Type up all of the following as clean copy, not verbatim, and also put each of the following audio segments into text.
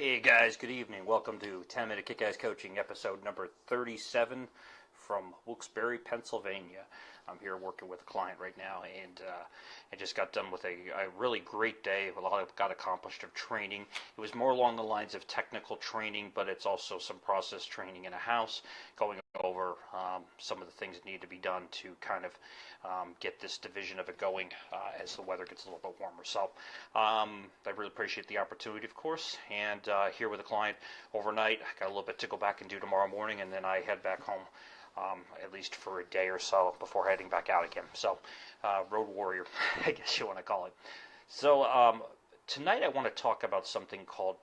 Hey guys, good evening. Welcome to 10-Minute Kick-Ass Coaching, episode number 37 from Wilkes-Barre, Pennsylvania. I'm here working with a client right now, and I just got done with a really great day. A lot got accomplished of training. It was more along the lines of technical training, but it's also some process training in a house, going over some of the things that need to be done to kind of get this division of it going as the weather gets a little bit warmer. So I really appreciate the opportunity, of course, and here with a client overnight. I got a little bit to go back and do tomorrow morning, and then I head back home at least for a day or so before heading back out again. So road warrior, I guess you want to call it. So tonight I want to talk about something called,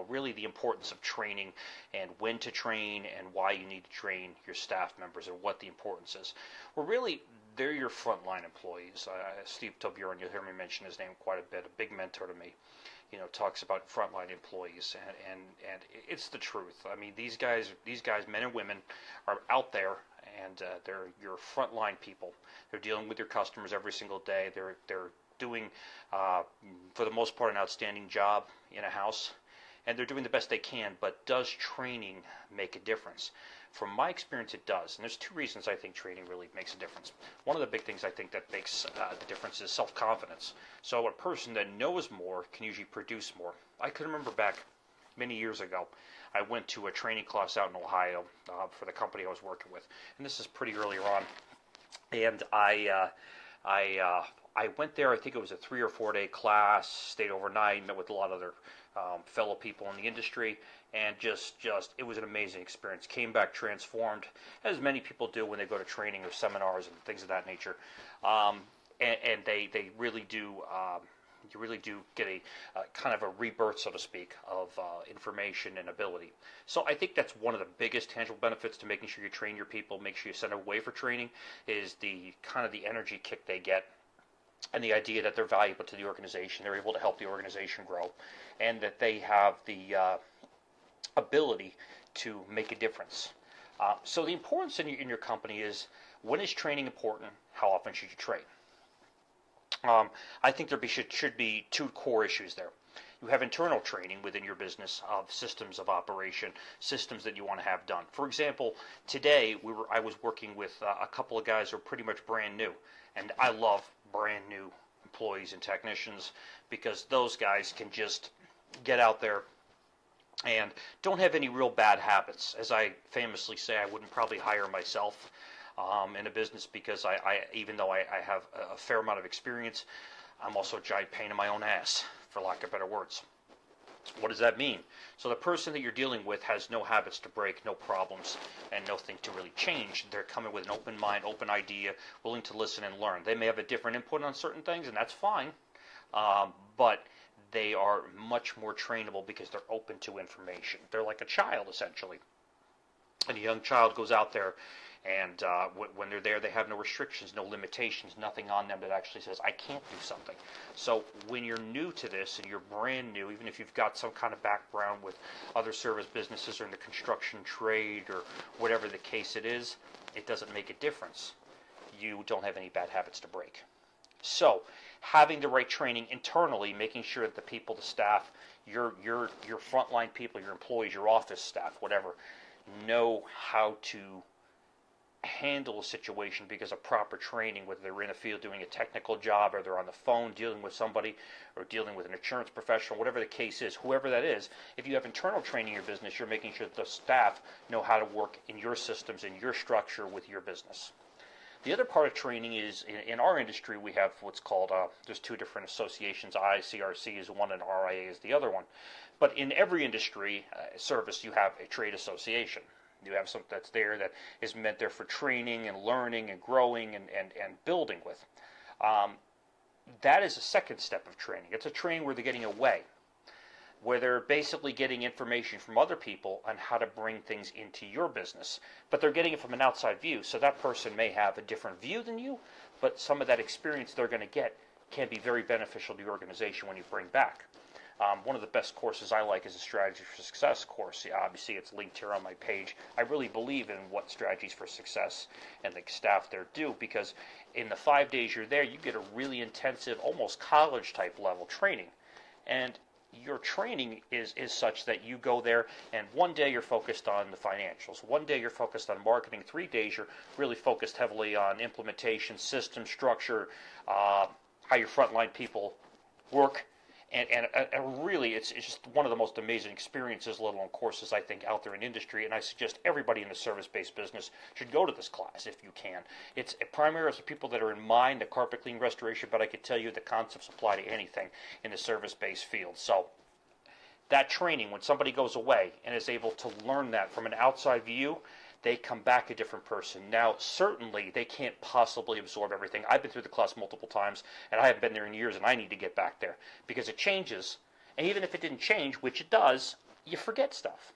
really the importance of training and when to train and why you need to train your staff members and what the importance is. Well, really, they're your frontline employees. Steve Tobiorn, you'll hear me mention his name quite a bit, a big mentor to me. Talks about frontline employees, and it's the truth. I mean, these guys, men and women, are out there, and they're your frontline people. They're dealing with your customers every single day. They're doing, for the most part, an outstanding job in a house, and they're doing the best they can. But does training make a difference? From my experience, it does, and there's two reasons I think training really makes a difference. One of the big things I think that makes the difference is self-confidence. So a person that knows more can usually produce more. I can remember back many years ago, I went to a training class out in Ohio for the company I was working with, and this is pretty earlier on, and I went there. I think it was a 3 or 4 day class, stayed overnight, met with a lot of other fellow people in the industry, and just it was an amazing experience. Came back transformed, as many people do when they go to training or seminars and things of that nature. And they really do. You really do get a kind of a rebirth, so to speak, of information and ability. So I think that's one of the biggest tangible benefits to making sure you train your people, make sure you send them away for training, is the kind of the energy kick they get, and the idea that they're valuable to the organization, they're able to help the organization grow, and that they have the ability to make a difference. So the importance in your company is, when is training important? How often should you train? I think there should be two core issues there. You have internal training within your business of systems of operation, systems that you want to have done. For example, today I was working with a couple of guys who are pretty much brand new, and I love brand new employees and technicians, because those guys can just get out there and don't have any real bad habits. As I famously say, I wouldn't probably hire myself in a business, because I even though I have a fair amount of experience, I'm also a giant pain in my own ass, for lack of better words. What does that mean? So the person that you're dealing with has no habits to break, no problems, and nothing to really change. They're coming with an open mind, open idea, willing to listen and learn. They may have a different input on certain things, and that's fine, but they are much more trainable because they're open to information. They're like a child, essentially. And a young child goes out there, and when they're there, they have no restrictions, no limitations, nothing on them that actually says, I can't do something. So when you're new to this, and you're brand new, even if you've got some kind of background with other service businesses or in the construction trade or whatever the case it is, it doesn't make a difference. You don't have any bad habits to break. So having the right training internally, making sure that the people, the staff, your frontline people, your employees, your office staff, whatever, know how to handle a situation because of proper training, whether they're in the field doing a technical job, or they're on the phone dealing with somebody, or dealing with an insurance professional, whatever the case is, whoever that is. If you have internal training in your business, you're making sure that the staff know how to work in your systems, in your structure with your business. The other part of training is, in our industry, we have what's called, there's two different associations. ICRC is one and RIA is the other one. But in every industry service, you have a trade association. You have something that's there that is meant there for training and learning and growing and building with. That is a second step of training. It's a training where they're getting away, where they're basically getting information from other people on how to bring things into your business. But they're getting it from an outside view, so that person may have a different view than you, but some of that experience they're going to get can be very beneficial to your organization when you bring back. One of the best courses I like is a Strategy for Success course. Obviously, it's linked here on my page. I really believe in what Strategies for Success and the staff there do, because in the 5 days you're there, you get a really intensive, almost college-type level training. And your training is such that you go there and one day you're focused on the financials, one day you're focused on marketing, 3 days you're really focused heavily on implementation, system structure, how your frontline people work, and really it's just one of the most amazing experiences, let alone courses, I think, out there in industry, and I suggest everybody in the service-based business should go to this class if you can. It's primarily for people that are in mind, the carpet cleaning restoration, but I can tell you the concepts apply to anything in the service-based field. So that training, when somebody goes away and is able to learn that from an outside view, they come back a different person. Now, certainly, they can't possibly absorb everything. I've been through the class multiple times, and I haven't been there in years, and I need to get back there because it changes. And even if it didn't change, which it does, you forget stuff.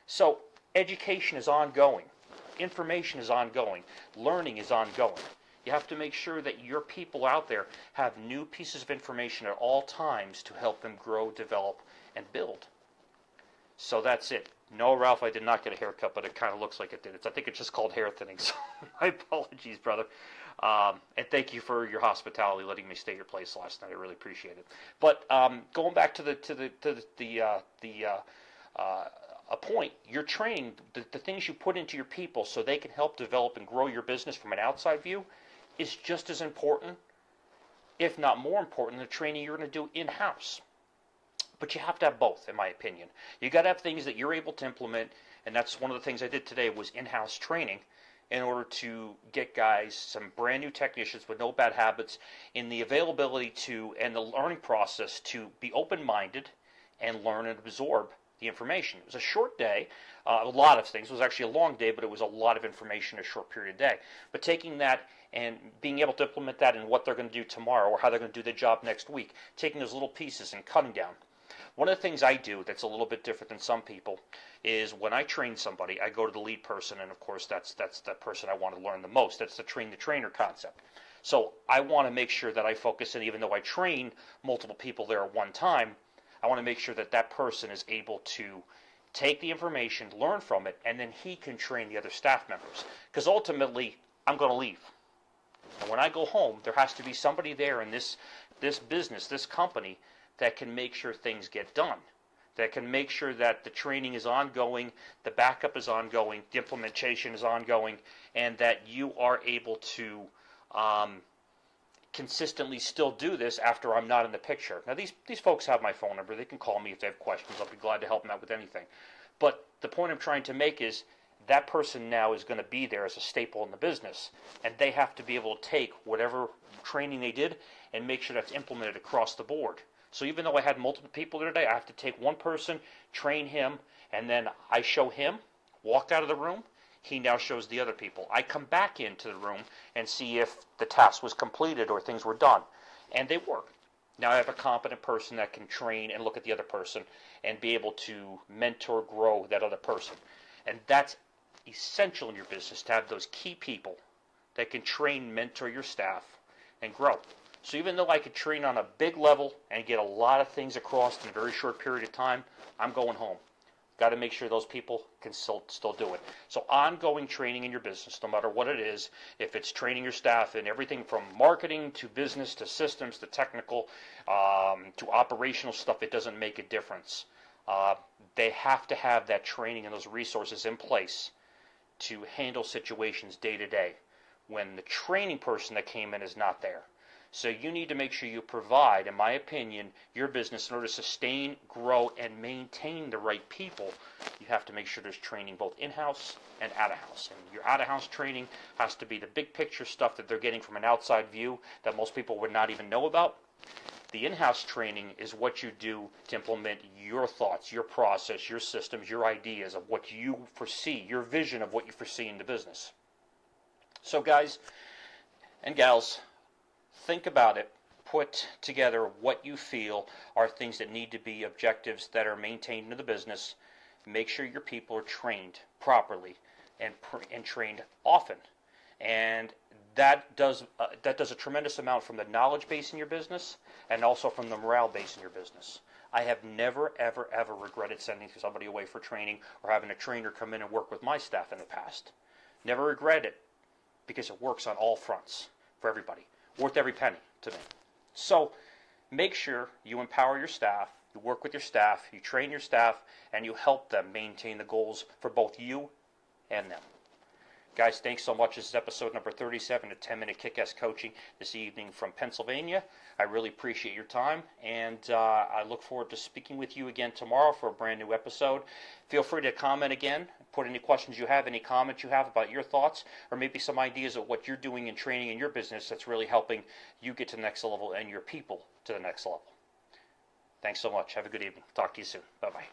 So education is ongoing. Information is ongoing. Learning is ongoing. You have to make sure that your people out there have new pieces of information at all times to help them grow, develop, and build. So that's it. No, Ralph, I did not get a haircut, but it kind of looks like it did. I think it's just called hair thinning, so my apologies, brother. And thank you for your hospitality, letting me stay at your place last night. I really appreciate it. But going back to a point, your training, the things you put into your people so they can help develop and grow your business from an outside view is just as important, if not more important, than the training you're going to do in-house. But you have to have both, in my opinion. You got to have things that you're able to implement, and that's one of the things I did today was in-house training in order to get guys, some brand new technicians with no bad habits, in the availability to and the learning process to be open-minded and learn and absorb the information. It was a short day, a lot of things. It was actually a long day, but it was a lot of information in a short period of day. But taking that and being able to implement that in what they're going to do tomorrow or how they're going to do the job next week, taking those little pieces and cutting down. One of the things I do that's a little bit different than some people is when I train somebody, I go to the lead person, and of course that's the person I want to learn the most. That's the train the trainer concept. So I want to make sure that I focus, and even though I train multiple people there at one time, I want to make sure that that person is able to take the information, learn from it, and then he can train the other staff members. Because ultimately, I'm going to leave. And when I go home, there has to be somebody there in this business, this company, that can make sure things get done, that can make sure that the training is ongoing, the backup is ongoing, the implementation is ongoing, and that you are able to consistently still do this after I'm not in the picture. Now, these folks have my phone number. They can call me if they have questions. I'll be glad to help them out with anything. But the point I'm trying to make is that person now is going to be there as a staple in the business, and they have to be able to take whatever training they did and make sure that's implemented across the board. So even though I had multiple people there today, I have to take one person, train him, and then I show him, walk out of the room, he now shows the other people. I come back into the room and see if the task was completed or things were done. And they work. Now I have a competent person that can train and look at the other person and be able to mentor, grow that other person. And that's essential in your business, to have those key people that can train, mentor your staff, and grow. So even though I could train on a big level and get a lot of things across in a very short period of time, I'm going home. Got to make sure those people can still do it. So ongoing training in your business, no matter what it is, if it's training your staff in everything from marketing to business to systems to technical to operational stuff, it doesn't make a difference. They have to have that training and those resources in place to handle situations day to day when the training person that came in is not there. So you need to make sure you provide, in my opinion, your business in order to sustain, grow, and maintain the right people. You have to make sure there's training both in-house and out-of-house. And your out-of-house training has to be the big picture stuff that they're getting from an outside view that most people would not even know about. The in-house training is what you do to implement your thoughts, your process, your systems, your ideas of what you foresee, your vision of what you foresee in the business. So guys and gals, think about it. Put together what you feel are things that need to be objectives that are maintained in the business. Make sure your people are trained properly and trained often. And that does a tremendous amount from the knowledge base in your business and also from the morale base in your business. I have never, ever, ever regretted sending somebody away for training or having a trainer come in and work with my staff in the past. Never regret it because it works on all fronts for everybody. Worth every penny to me. So make sure you empower your staff, You work with your staff, you train your staff, and you help them maintain the goals for both you and them. Guys, thanks so much. This is episode number 37 of 10-Minute Kick-Ass Coaching this evening from Pennsylvania. I really appreciate your time, and I look forward to speaking with you again tomorrow for a brand new episode. Feel free to comment again, put any questions you have, any comments you have about your thoughts, or maybe some ideas of what you're doing in training in your business that's really helping you get to the next level and your people to the next level. Thanks so much. Have a good evening. Talk to you soon. Bye-bye.